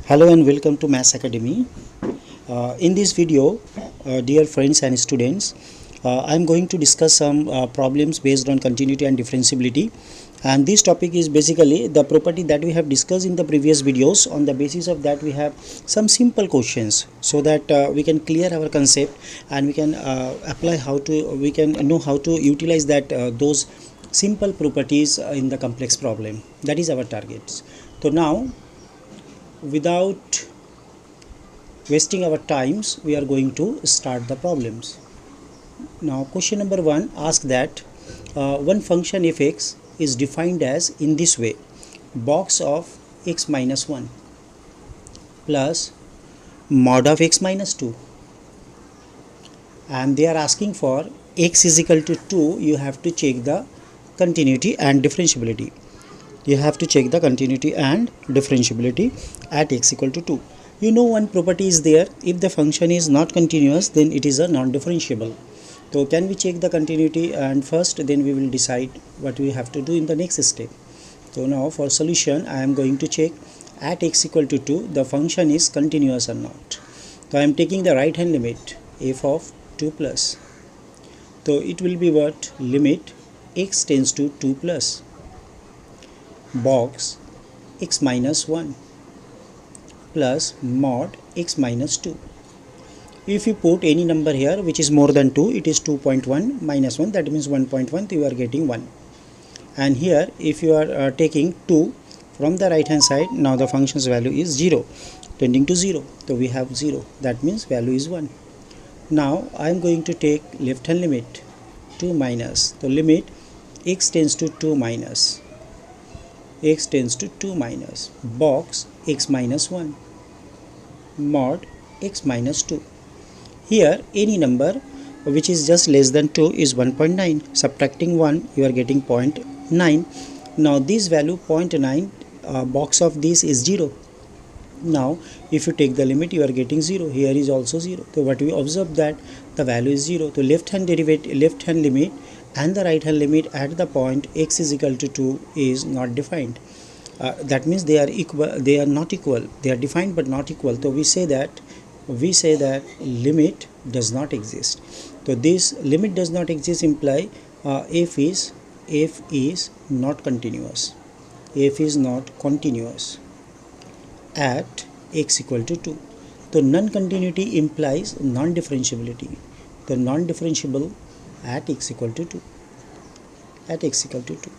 Hello and welcome to Maths Academy. In this video, dear friends and students, I am going to discuss some problems based on continuity and differentiability. And this topic is basically the property that we have discussed in the previous videos. On the basis of that, we have some simple questions so that we can clear our concept and we can we can know how to utilize those simple properties in the complex problem. That is our target. So now, without wasting our times, we are going to start the problems. Now question number 1 asks that one function fx is defined as in this way: box of x minus 1 plus mod of x minus 2, and they are asking for x is equal to 2. You have to check the continuity and differentiability. You have to check the continuity and differentiability at x equal to 2. You know one property is there: if the function is not continuous, then it is a non-differentiable. So can we check the continuity and first, then we will decide what we have to do in the next step. So now for solution, I am going to check at x equal to 2 the function is continuous or not. So I am taking the right hand limit f of 2 plus. So it will be what? Limit x tends to 2 plus box x minus 1 plus mod x minus 2. If you put any number here which is more than 2, it is 2.1 minus 1, that means 1.1, you are getting 1. And here if you are taking 2 from the right hand side, now the function's value is 0, tending to 0. So we have 0, that means value is 1. Now I am going to take left hand limit 2 minus, the limit x tends to 2 minus x tends to 2 minus box x minus 1 mod x minus 2. Here any number which is just less than 2 is 1.9. Subtracting 1, you are getting 0.9. Now this value 0.9, box of this is 0. Now if you take the limit, you are getting 0. Here is also 0. So what we observe that the value is 0. So left hand limit and the right hand limit at the point x is equal to 2 is not defined. That means they are equal, they are not equal, they are defined but not equal. So we say that limit does not exist. So this limit does not exist imply f is not continuous. F is not continuous at x equal to 2. So non-continuity implies non-differentiability. The non-differentiable at x equal to 2. At x equal to 2.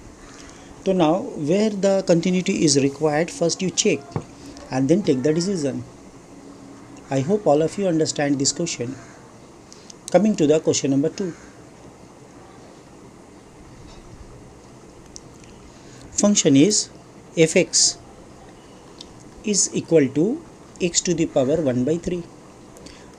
So now where the continuity is required, first you check and then take the decision. I hope all of you understand this question. Coming to the question number 2. Function is fx is equal to x to the power 1 by 3.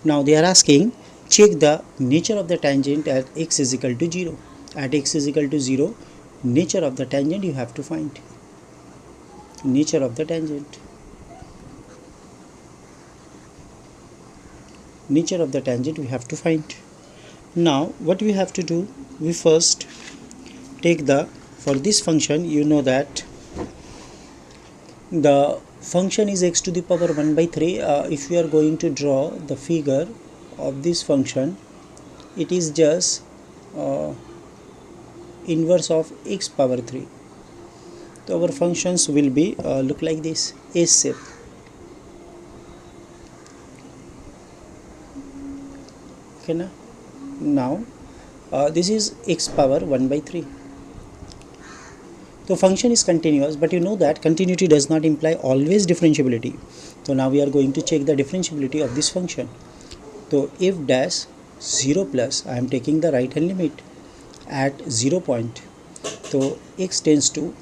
Now they are asking, check the nature of the tangent at x is equal to 0. At x is equal to 0, nature of the tangent you have to find. Nature of the tangent. Nature of the tangent we have to find. Now what we have to do, we first take for this function, you know that the function is x to the power 1 by 3. If you are going to draw the figure of this function, it is just inverse of x power 3. So our functions will be look like this, S shape. Okay, now this is x power 1 by 3. So function is continuous, but you know that continuity does not imply always differentiability. So now we are going to check the differentiability of this function. So f dash 0 plus, I am taking the right hand limit at 0 point. So x tends to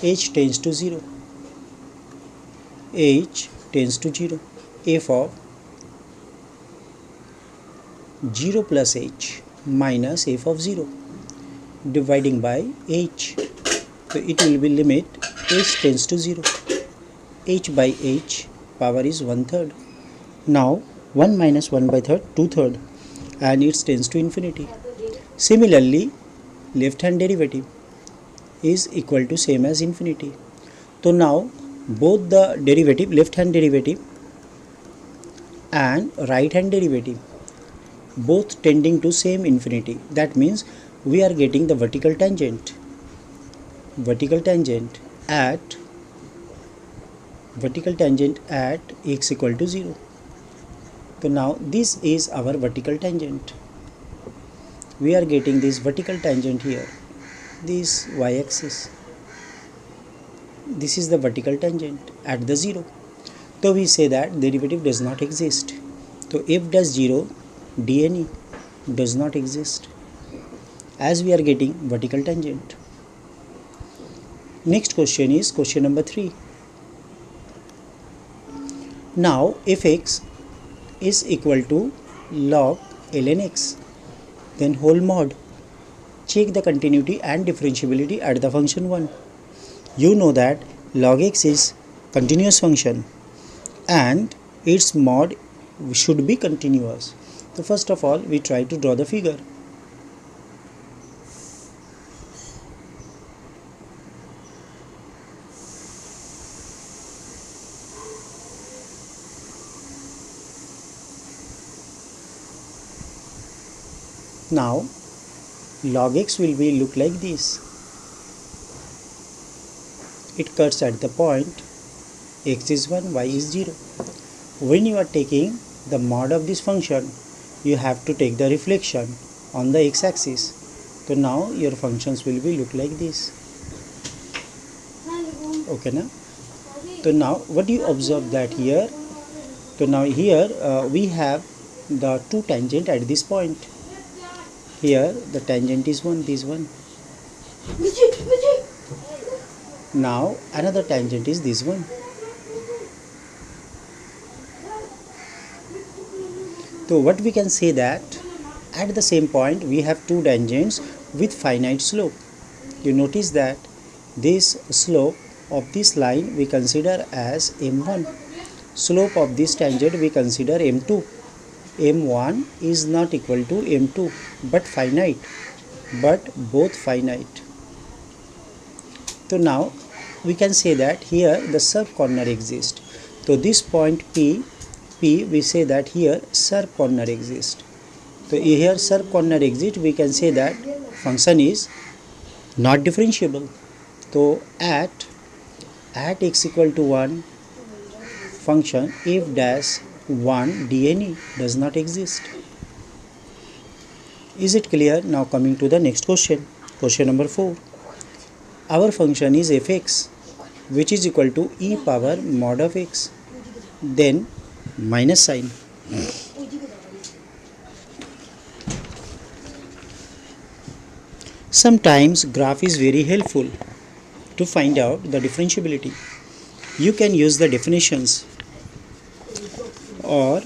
h tends to 0. H tends to 0. F of 0 plus h minus f of 0 dividing by h. So it will be limit h tends to 0. H by h power is 1/3. Now 1 minus 1 by 3rd, 2/3, and it tends to infinity. Similarly, left hand derivative is equal to same as infinity. So now both the derivative, left hand derivative and right hand derivative, both tending to same infinity. That means we are getting the vertical tangent at x equal to 0. So now this is our vertical tangent. We are getting this vertical tangent here, this y-axis. This is the vertical tangent at the 0. So we say that derivative does not exist. So f dash 0 dne does not exist, as we are getting vertical tangent. Next question is question number 3. Now if x is equal to log ln x, then whole mod. Check the continuity and differentiability at the function 1. You know that log x is continuous function and its mod should be continuous. So first of all, we try to draw the figure. Now log x will be look like this. It cuts at the point x is 1, y is 0. When you are taking the mod of this function, you have to take the reflection on the x-axis. So now your functions will be look like this. Okay na? So now what you observe that here, so now here we have the two tangent at this point. Here the tangent is 1, this one. Now another tangent is this one. So what we can say that at the same point we have two tangents with finite slope. You notice that this slope of this line we consider as m1. Slope of this tangent we consider m2. m1 is not equal to m2 but finite, but both finite. So now we can say that here the sub corner exists. So this point P we say that here sub corner exists. So here sub corner exists, we can say that function is not differentiable. So at x equal to 1 function f dash 1 dne does not exist. Is it clear? Now coming to the next question. Question number 4. Our function is fx, which is equal to e power mod of x, then minus sign. Sometimes graph is very helpful to find out the differentiability. You can use the definitions, or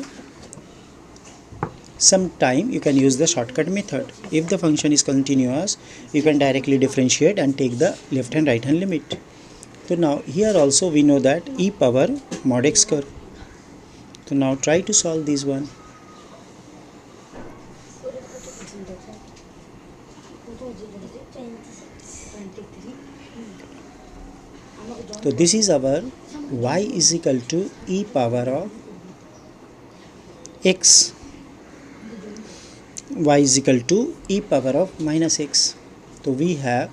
sometime you can use the shortcut method. If the function is continuous, you can directly differentiate and take the left and right hand limit. So now here also we know that e power mod x curve. So now try to solve this one. So this is our y is equal to e power of x. Y is equal to e power of minus x. So we have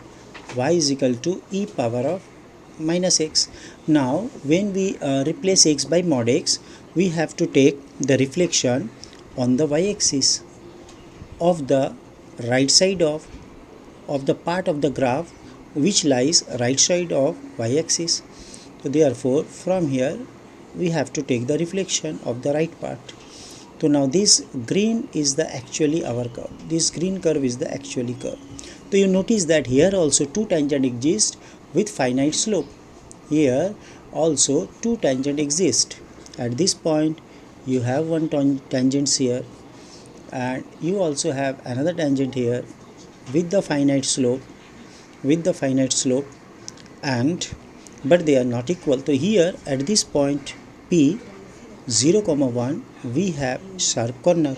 y is equal to e power of minus x. Now when we replace x by mod x, we have to take the reflection on the y-axis of the right side of the part of the graph which lies right side of y-axis. So therefore from here we have to take the reflection of the right part. So now this green is the actually our curve. This green curve is the actually curve. So you notice that here also two tangent exist with finite slope. Here also two tangent exist. At this point you have one tangent here, and you also have another tangent here with the finite slope, and but they are not equal. So here at this point P 0, 1 we have sharp corner.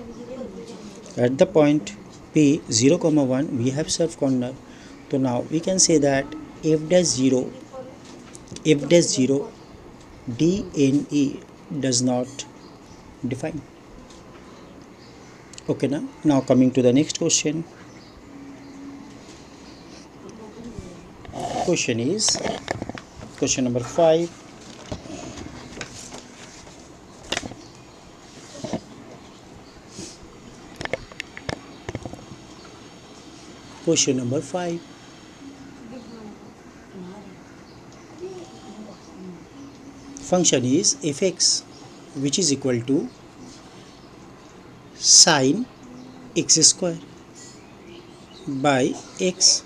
At the point P 0, 1 we have sharp corner. So now we can say that f dash 0 dne does not define. Okay, now coming to the next question. Question is question number 5. Question number 5. Function is fx, which is equal to sine x square by x.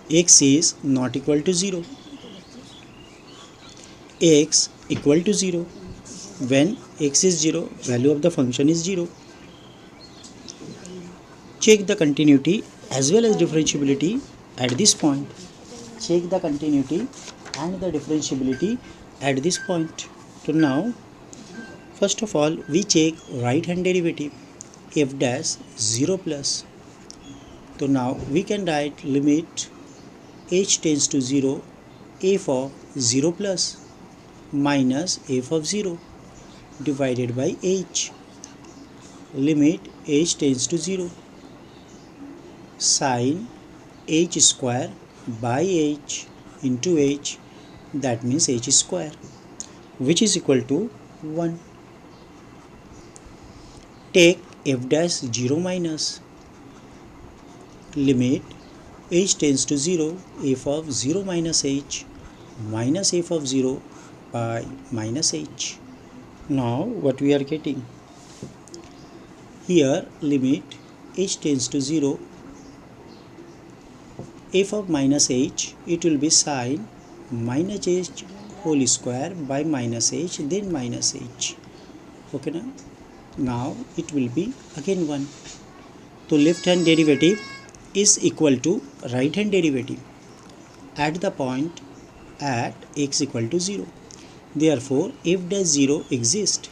X is not equal to 0. X equal to 0. When x is 0, value of the function is 0. Check the continuity as well as differentiability at this point. Check the continuity and the differentiability at this point. So now, first of all, we check right hand derivative f dash 0 plus. So now we can write limit h tends to 0 f of 0 plus minus f of 0 divided by h. Limit h tends to 0 sine h square by h into h, that means h square, which is equal to 1. Take f dash 0 minus. Limit h tends to 0 f of 0 minus h minus f of 0 by minus h. Now what we are getting here, limit h tends to 0 f of minus h, it will be sine minus h whole square by minus h, then minus h. Okay, now it will be again 1. So left hand derivative is equal to right hand derivative at the point at x equal to 0. Therefore f dash 0 exists,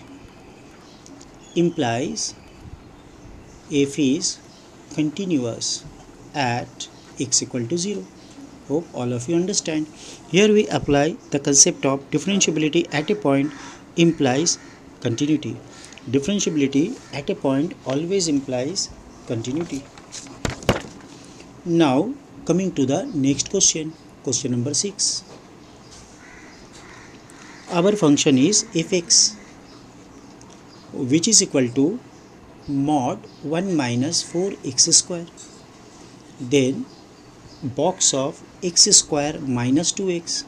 implies f is continuous at x equal to 0. Hope all of you understand. Here we apply the concept of differentiability at a point implies continuity. Differentiability at a point always implies continuity. Now coming to the next question, question number 6. Our function is fx, which is equal to mod 1 minus 4x square, then box of x square minus 2x,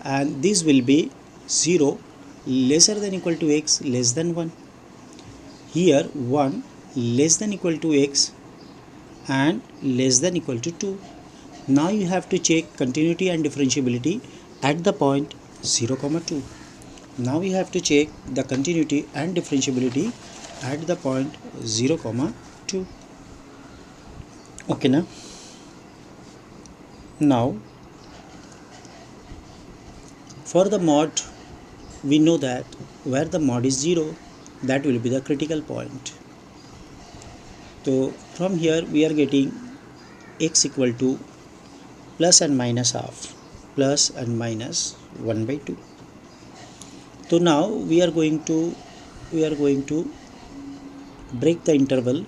and this will be 0 lesser than equal to x less than 1. Here 1 less than equal to x and less than equal to 2. Now you have to check continuity and differentiability at the point 0, 2. Now we have to check the continuity and differentiability at the point 0, 2. Okay, now for the mod, we know that where the mod is 0, that will be the critical point. So from here we are getting x equal to plus and minus half, plus and minus 1 by 2. So now we are going to break the interval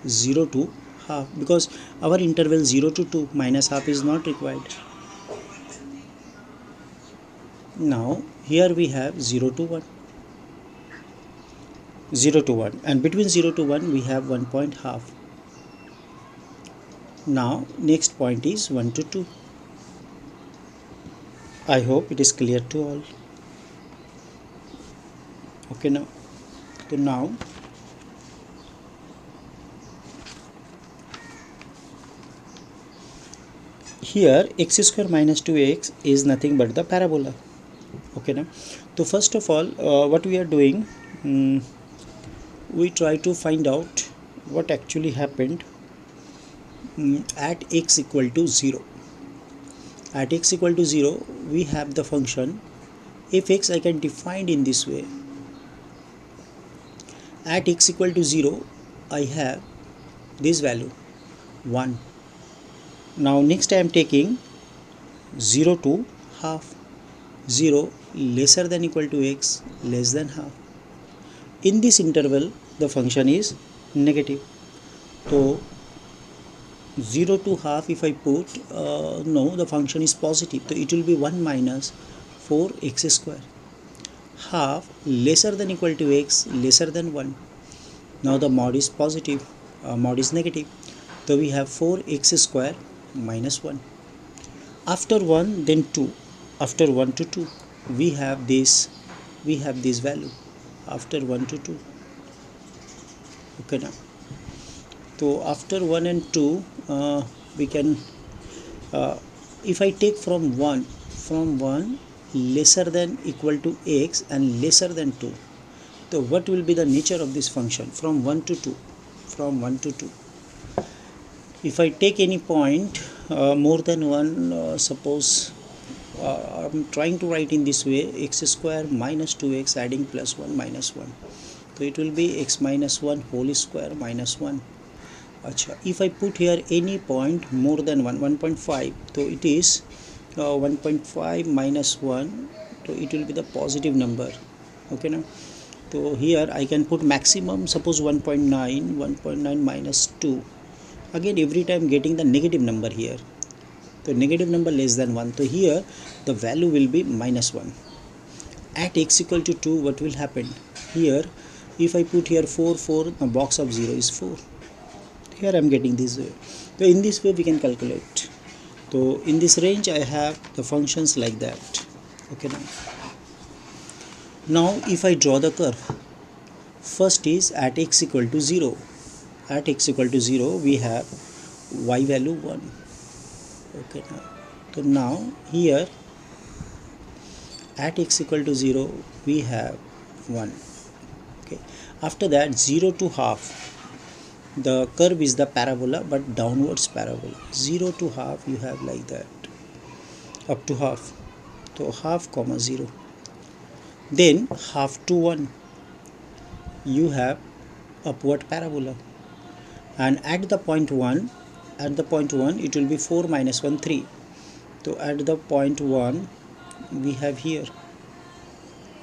0 to half, because our interval 0 to 2 minus half is not required. Now here we have 0 to 1, 0 to 1, and between 0 to 1 we have 1 point half. Now next point is 1 to 2. I hope it is clear to all. Okay, now here x square minus 2x is nothing but the parabola. Okay, so first of all, what we are doing, we try to find out what actually happened at x equal to 0. At x equal to 0, we have the function fx. I can define in this way. At x equal to 0, I have this value 1. Now next I am taking 0 to half. 0 lesser than equal to x less than half. In this interval the function is negative. So 0 to half, if I put no, the function is positive, so it will be 1 minus 4x square. Half lesser than equal to x lesser than 1. Now the mod is positive, mod is negative, so we have 4x square minus 1. After 1 then 2, after 1 to 2 we have this value, after 1 to 2. Okay, now so after 1 and 2 we can if I take from 1 lesser than equal to x and lesser than 2, so what will be the nature of this function from 1 to 2? From 1 to 2, if I take any point more than 1, suppose I'm trying to write in this way, x square minus 2x adding plus 1 minus 1, so it will be x minus 1 whole square minus 1. Achha, if I put here any point more than 1.5, so it is 1.5 minus 1, so it will be the positive number. Okay, now so here I can put maximum, suppose 1.9 minus 2, again every time getting the negative number here, so negative number less than 1, so here the value will be minus 1. At x equal to 2, what will happen here? If I put here 4, the box of 0 is 4. Here I am getting this way. So in this way we can calculate. So in this range I have the functions like that. Okay, now if I draw the curve, first is at x equal to 0. At x equal to 0 we have y value 1. Okay, so now here at x equal to 0 we have 1. Okay, after that 0 to half, the curve is the parabola but downwards parabola. 0 to half you have like that, up to half, so half comma 0. Then half to 1 you have upward parabola, and at the point 1 it will be 4 minus 1 3. So at the point 1 we have here,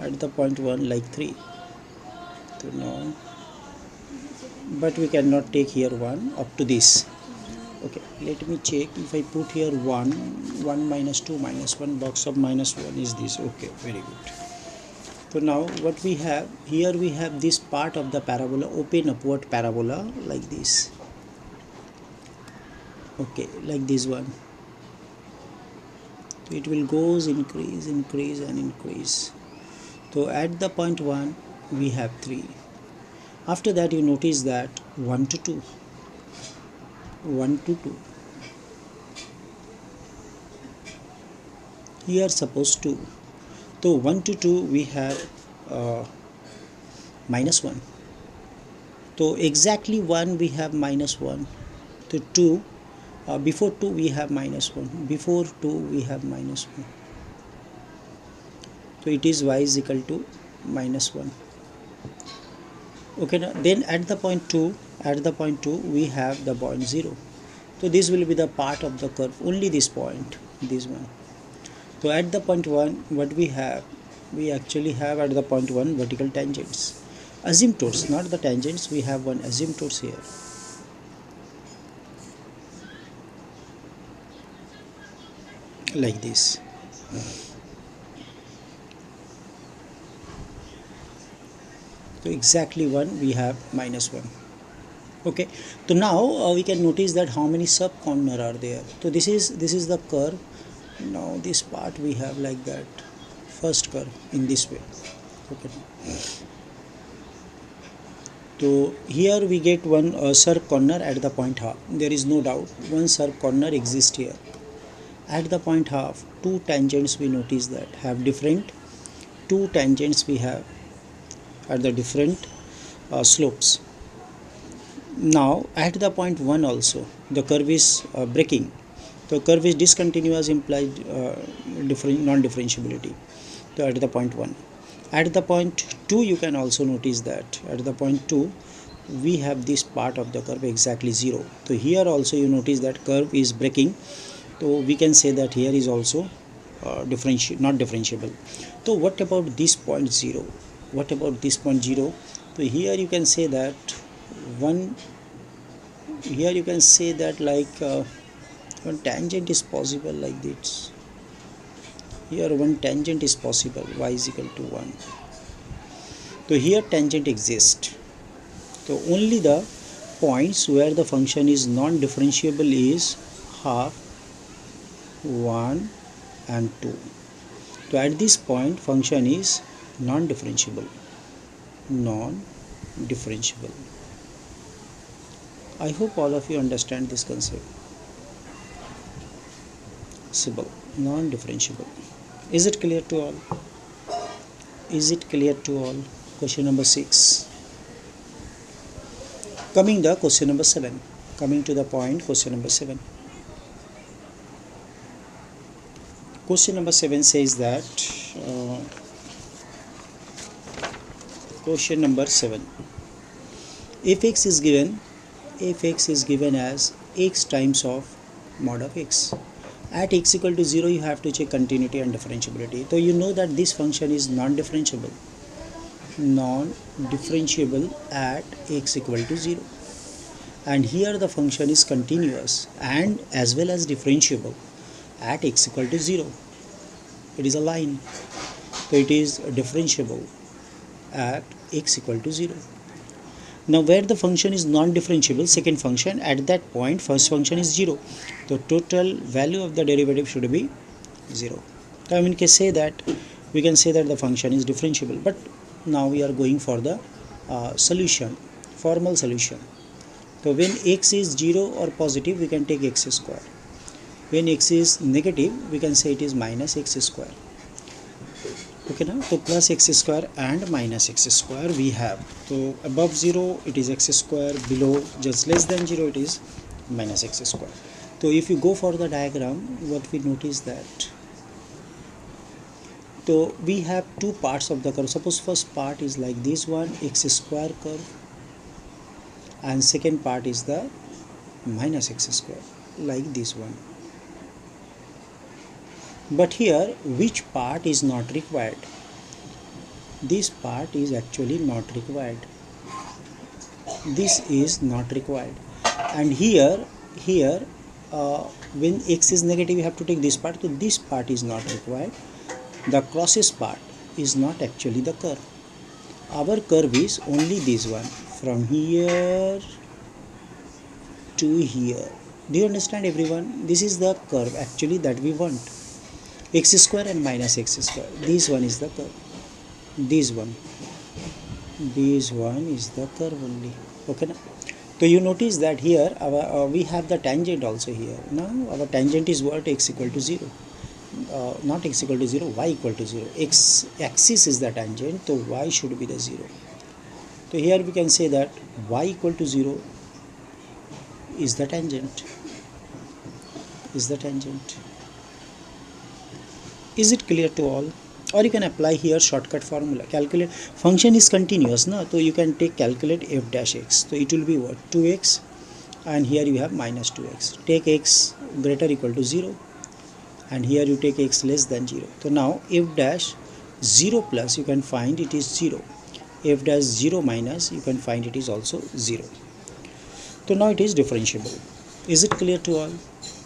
at the point 1 like 3. So now, but we cannot take here 1 up to this. Okay, let me check. If I put here 1 minus 2 minus 1, box of minus 1 is this. Okay, very good. So now what we have here, we have this part of the parabola, open upward parabola like this. Okay, like this one. So it will goes increase and increase. So at the point 1 we have 3. After that you notice that 1 to 2, 1 to 2, here suppose 2, so 1 to 2 we have minus 1, so exactly 1 we have minus 1, so 2 before 2 we have minus 1, before 2 we have minus 1, so it is y is equal to minus 1. Okay, now then at the point 2 we have the point 0, so this will be the part of the curve, only this point, this one. So at the point 1 what we have, we actually have at the point 1 vertical tangents, asymptotes, not the tangents, we have one asymptotes here. Like this. So exactly 1 we have minus 1. Okay, so now we can notice that how many sub corner are there. So this is the curve. Now this part we have like that, first curve in this way. Okay, so here we get one sub corner at the point half. There is no doubt one sub corner exists here. At the point half, two tangents we notice that have different, two tangents we have at the different slopes. Now at the point 1 also the curve is breaking, so curve is discontinuous, implied non-differentiability. So at the point 1, at the point 2 you can also notice that at the point 2 we have this part of the curve exactly 0. So here also you notice that curve is breaking, so we can say that here is also not differentiable. So what about this point 0? What about this point 0? So here you can say that one, here you can say that like one tangent is possible like this. Here one tangent is possible, y is equal to 1. So here tangent exists. So only the points where the function is non-differentiable is half, 1 and 2. So at this point function is non-differentiable. Non-differentiable. I hope all of you understand this concept. Simple, non-differentiable. Is it clear to all? Is it clear to all? Question number 6. Coming to question number 7. Coming to the point, question number 7. Question number 7 says that question number 7. If x is given as x times of mod of x, at x equal to 0 you have to check continuity and differentiability. So you know that this function is non-differentiable. Non-differentiable at x equal to 0. And here the function is continuous and as well as differentiable at x equal to 0. It is a line. So it is differentiable at x equal to 0. Now where the function is non-differentiable, second function, at that point first function is 0. The total value of the derivative should be 0. So we can say that the function is differentiable. But now we are going for the solution, formal solution. So when x is 0 or positive, we can take x square. When x is negative, we can say it is minus x square. Okay, now so plus x square and minus x square we have. So above 0 it is x square, below just less than 0 it is minus x square. So if you go for the diagram, what we notice that, so we have two parts of the curve. Suppose first part is like this one, x square curve, and second part is the minus x square, like this one. But here which part is not required? This part is actually not required. This is not required. And here when x is negative, you have to take this part. So this part is not required. The crosses part is not actually the curve. Our curve is only this one, from here to here. Do you understand, everyone? This is the curve actually that we want. X square and minus x square. This one is the curve. This one is the curve only. Okay now? So you notice that here our we have the tangent also here. Now our tangent is what? X equal to 0. Not x equal to 0, y equal to 0. X axis is the tangent, so y should be the 0. So here we can say that y equal to 0 is the tangent. Is the tangent. Is it clear to all? Or you can apply here shortcut formula. Calculate, function is continuous, no? So you can take calculate f dash x. So it will be what? 2x, and here you have minus 2x. Take x greater equal to 0, and here you take x less than 0. So now f dash 0 plus, you can find it is 0. F dash 0 minus, you can find it is also 0. So now it is differentiable. Is it clear to all?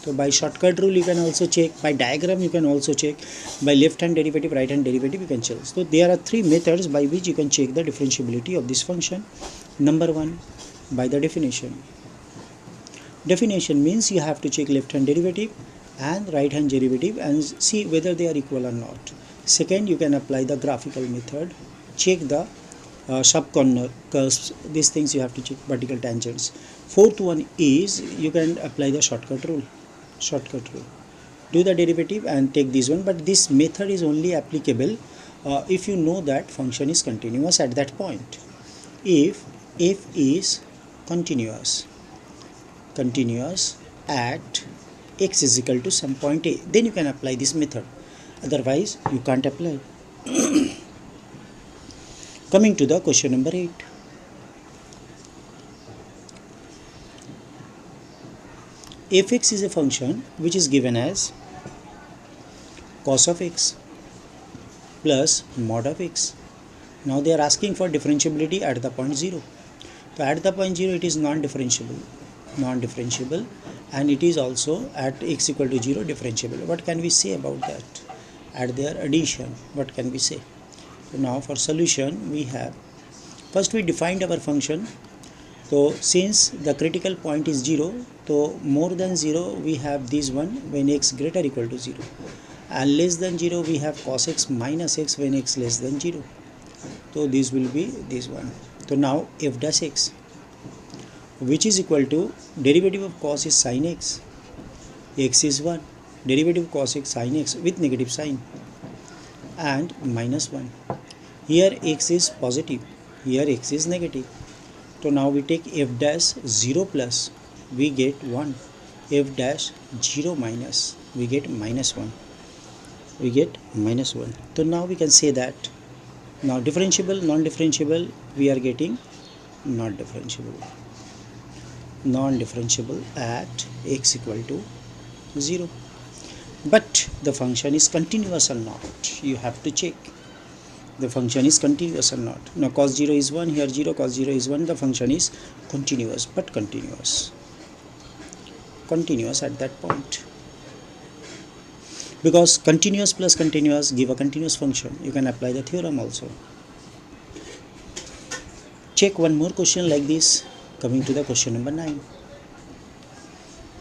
So by shortcut rule you can also check, by diagram you can also check, by left hand derivative, right hand derivative you can check. So there are three methods by which you can check the differentiability of this function. Number one, by the definition. Definition means you have to check left hand derivative and right hand derivative and see whether they are equal or not. Second, you can apply the graphical method, check the sub-corner curves. These things you have to check, vertical tangents. Fourth one is you can apply the shortcut rule. Do the derivative and take this one, but this method is only applicable if you know that function is continuous at that point. If f is continuous at x is equal to some point a, then you can apply this method. Otherwise you can't apply. Coming to the question number 8. fx is a function which is given as cos of x plus mod of x. Now they are asking for differentiability at the point 0. So at the point 0 it is non-differentiable, and it is also at x equal to 0 differentiable. What can we say about that? At their addition, what can we say? So now for solution, we have, first we defined our function. So since the critical point is 0, so more than 0 we have this one when x greater equal to 0, and less than 0 we have cos x minus x when x less than 0. So this will be this one. So now f dash x, which is equal to derivative of cos is sin x, x is 1, derivative of cos x sin x with negative sign, and minus 1. Here x is positive, here x is negative. So now we take f dash 0 plus, we get 1, f dash 0 minus, we get minus 1, we get minus 1. So now we can say that now differentiable, non-differentiable, we are getting not differentiable, non-differentiable at x equal to 0. But the function is continuous or not, you have to check the function is continuous or not. Now cos 0 is 1, here 0, cos 0 is 1, the function is continuous, but continuous at that point, because continuous plus continuous give a continuous function. You can apply the theorem also. Check one more question like this. Coming to the question number 9.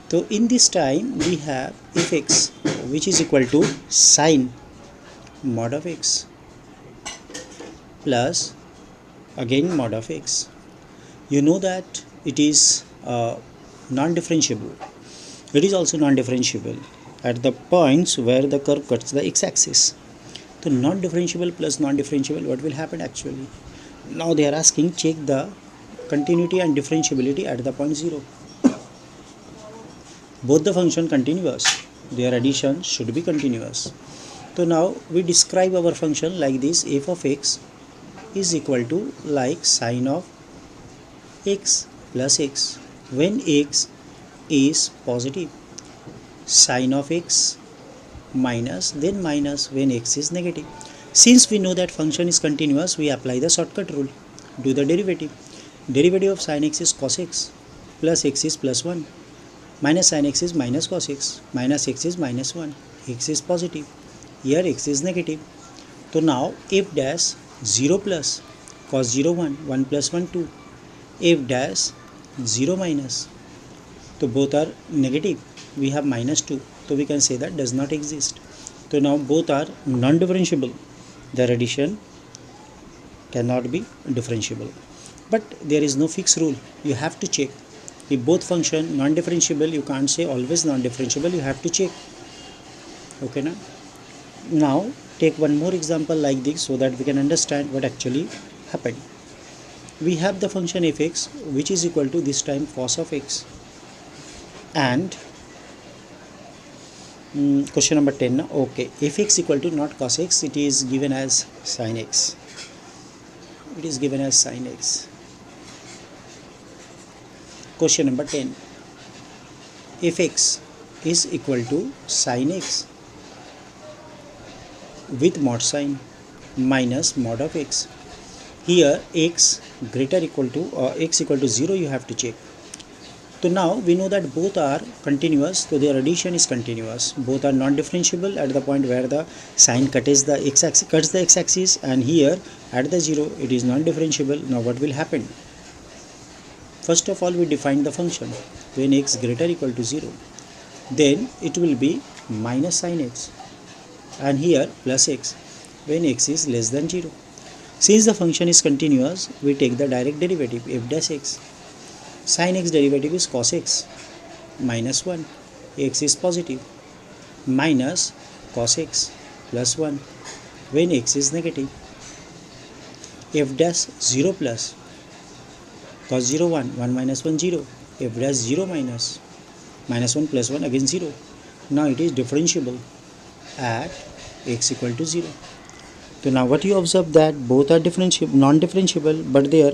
So in this time we have fx, which is equal to sine mod of x plus again mod of x. You know that it is non-differentiable. It is also non-differentiable at the points where the curve cuts the x-axis. So non-differentiable plus non-differentiable, what will happen actually? Now they are asking check the continuity and differentiability at the point 0. Both the function continuous, their addition should be continuous. So now we describe our function like this: f of x is equal to like sine of x plus x when x is positive, sine of x minus, then minus when x is negative. Since we know that function is continuous, we apply the shortcut rule. Do the derivative. Derivative of sine x is cos x, plus x is plus 1, minus sin x is minus cos x, minus x is minus 1, x is positive, here x is negative. So now f dash 0 plus, cos 0 1, 1 plus 1 2, f dash 0 minus, so both are negative, we have minus 2, so we can say that does not exist. So now both are non-differentiable, their addition cannot be differentiable. But there is no fixed rule, you have to check. If both function non-differentiable, you can't say always non-differentiable, you have to check. Okay now? Now take one more example like this so that we can understand what actually happened. We have the function fx, which is equal to this time cos of x, and question number 10 now. Okay, fx equal to not cos x, it is given as sin x, it is given as sin x. Question number 10, fx is equal to sin x with mod sign minus mod of x. Here x greater equal to x equal to 0, you have to check. So now we know that both are continuous, so their addition is continuous. Both are non-differentiable at the point where the sine cuts the x-axis, and here at the 0 it is non-differentiable. Now what will happen? First of all, we define the function. When x greater equal to 0, then it will be minus sin x, and here plus x when x is less than 0. Since the function is continuous, we take the direct derivative f dash x. Sin x derivative is cos x minus 1, x is positive, minus cos x plus 1 when x is negative. F dash 0 plus, cos 0 1, 1 minus 1 0, f dash 0 minus, minus 1 plus 1 again 0. Now it is differentiable at x equal to 0. So now what you observe that both are non-differentiable, but their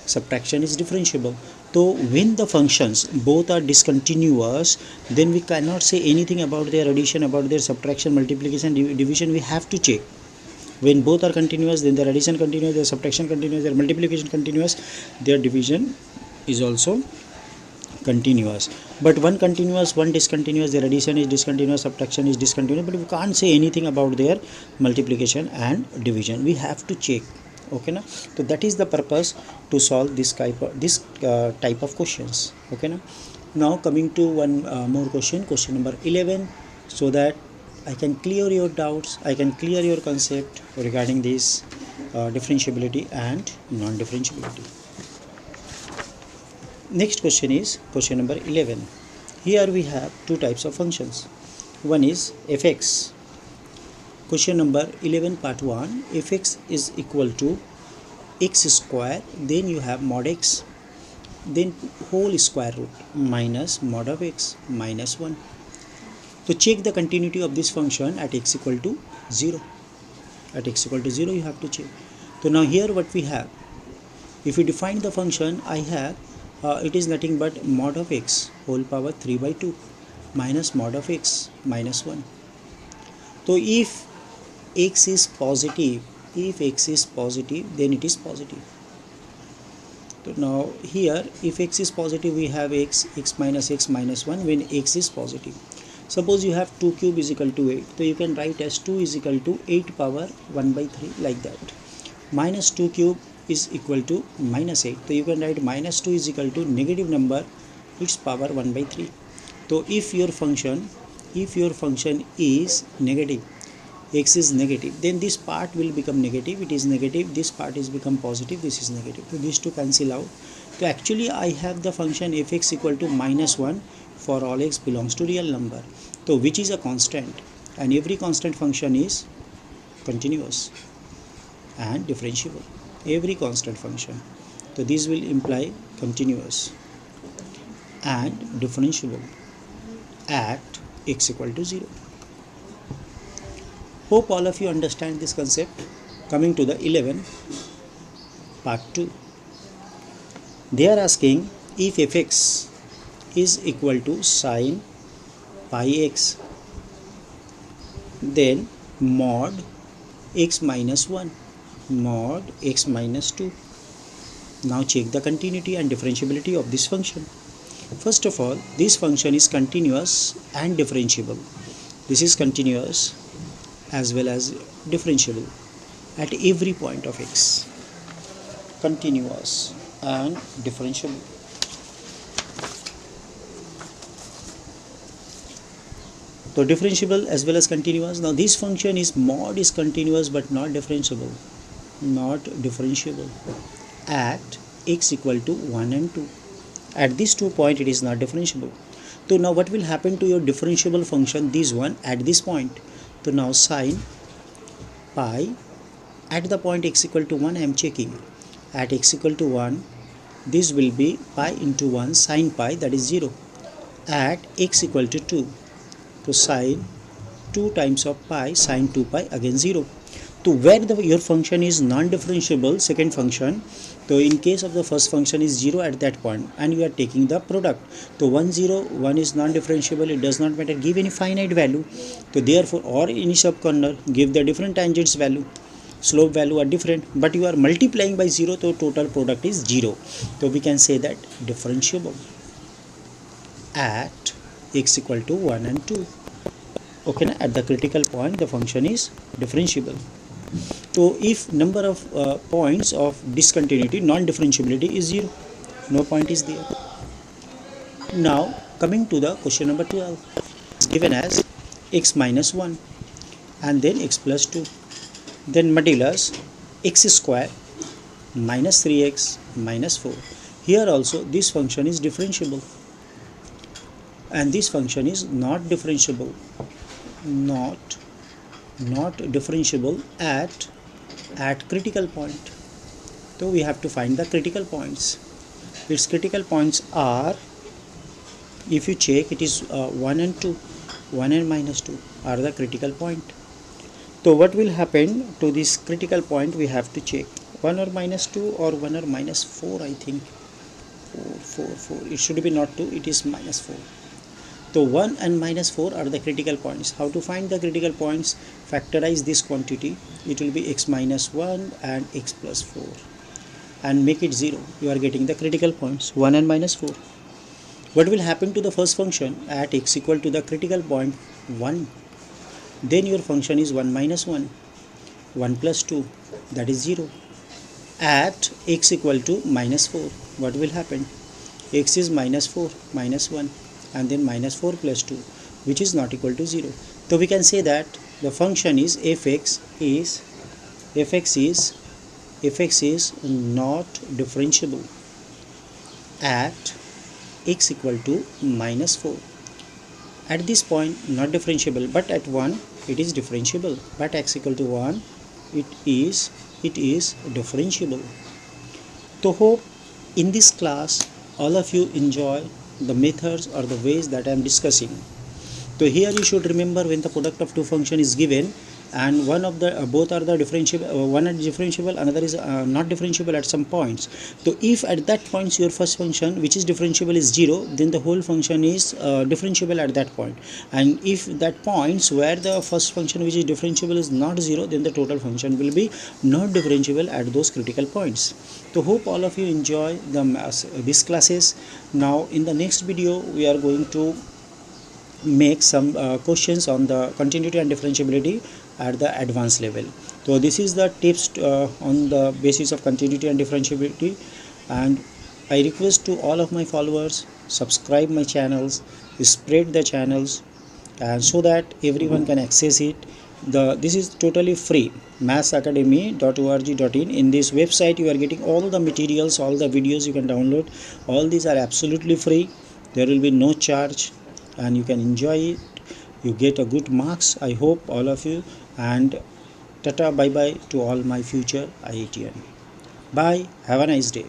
subtraction is differentiable. So when the functions both are discontinuous, then we cannot say anything about their addition, about their subtraction, multiplication, division. We have to check. When both are continuous, then their addition continuous, their subtraction continuous, their multiplication continuous, their division is also continuous. But one continuous, one discontinuous, their addition is discontinuous, subtraction is discontinuous, but we can't say anything about their multiplication and division. We have to check. Okay na? So that is the purpose to solve this type of questions. Okay na? Now coming to one more question number 11, so that I can clear your doubts, I can clear your concept regarding this differentiability and non-differentiability. Next question is question number 11. Here we have two types of functions. One is fx. Question number 11 part 1. Fx is equal to x square, then you have mod x, then whole square root minus mod of x minus 1. So check the continuity of this function at x equal to 0. At x equal to 0 you have to check. So now here what we have, if you define the function, I have it is nothing but mod of x whole power 3 by 2 minus mod of x minus 1. So if x is positive, then it is positive. So now here if x is positive, we have x minus x minus 1 when x is positive. Suppose you have 2 cube is equal to 8, so you can write as 2 is equal to 8 power 1 by 3 like that. Minus 2 cube is equal to minus 8, so you can write minus 2 is equal to negative number its power 1 by 3. So if your function is negative, x is negative, then this part will become negative, it is negative, this part is become positive, this is negative, so these two cancel out. So actually I have the function fx equal to minus 1 for all x belongs to real number, so which is a constant, and every constant function is continuous and differentiable. Every constant function, so this will imply continuous and differentiable at x equal to 0. Hope all of you understand this concept. Coming to the 11 part 2, they are asking if fx is equal to sine pi x, then mod x minus 1, mod x minus 2. Now check the continuity and differentiability of this function. First of all, this function is continuous and differentiable. This is continuous as well as differentiable at every point of x. Continuous and differentiable. So differentiable as well as continuous. Now this function is mod is continuous but not differentiable. Not differentiable at x equal to 1 and 2. At these 2 points it is not differentiable. So now what will happen to your differentiable function, this one at this point? So now sine pi at the point x equal to 1, I am checking. At x equal to 1, this will be pi into 1 sine pi, that is 0. At x equal to 2, so sine 2 times of pi sine 2 pi, again 0. So where your function is non-differentiable, second function, so in case of the first function is 0 at that point and you are taking the product, so 1 0 1 is non-differentiable, it does not matter, give any finite value. So therefore, or any subcorner, give the different tangents value, slope value are different, but you are multiplying by 0, so total product is 0. So we can say that differentiable at x equal to 1 and 2. Okay, na? At the critical point the function is differentiable. So if number of points of discontinuity, non-differentiability is 0, no point is there. Now coming to the question number 12, it's given as x minus 1 and then x plus 2, then modulus x square minus 3x minus 4. Here also this function is differentiable and this function is not differentiable, not differentiable at critical point. So we have to find the critical points. Its critical points are, if you check, it is 1 and 2, 1 and minus 2 are the critical point. So what will happen to this critical point, we have to check 1 or minus 2 or 1 or minus 4, I think 4. It should be not 2, it is minus 4. So 1 and minus 4 are the critical points. How to find the critical points? Factorize this quantity. It will be x minus 1 and x plus 4. And make it 0. You are getting the critical points 1 and minus 4. What will happen to the first function at x equal to the critical point 1? Then your function is 1 minus 1. 1 plus 2, that is 0. At x equal to minus 4, what will happen? X is minus 4 minus 1 and then minus 4 plus 2, which is not equal to 0. So we can say that the function is fx is not differentiable at x equal to minus 4. At this point not differentiable, but at 1 it is differentiable, but x equal to 1 it is differentiable. So hope in this class all of you enjoy the methods or the ways that I am discussing. So here you should remember, when the product of two function is given and one of the both are the differentiable, one is differentiable, another is not differentiable at some points. So if at that points your first function which is differentiable is 0, then the whole function is differentiable at that point. And if that points where the first function which is differentiable is not 0, then the total function will be not differentiable at those critical points. So hope all of you enjoy these classes. Now in the next video we are going to make some questions on the continuity and differentiability at the advanced level. So this is the tips on the basis of continuity and differentiability, and I request to all of my followers, subscribe my channels, spread the channels, and so that everyone can access it. This is totally free, mathsacademy.org.in. In this website you are getting all the materials, all the videos you can download. All these are absolutely free. There will be no charge and you can enjoy it. You get a good marks, I hope, all of you. And tata, bye bye to all my future IITian. Bye, have a nice day.